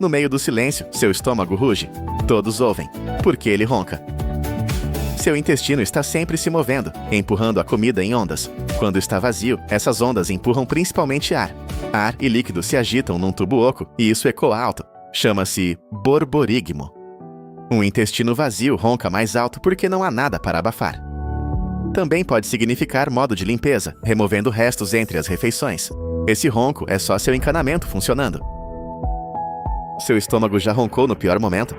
No meio do silêncio, seu estômago ruge. Todos ouvem, porque ele ronca. Seu intestino está sempre se movendo, empurrando a comida em ondas. Quando está vazio, essas ondas empurram principalmente ar. Ar e líquido se agitam num tubo oco e isso ecoa alto. Chama-se borborigmo. Um intestino vazio ronca mais alto porque não há nada para abafar. Também pode significar modo de limpeza, removendo restos entre as refeições. Esse ronco é só seu encanamento funcionando. Seu estômago já roncou no pior momento?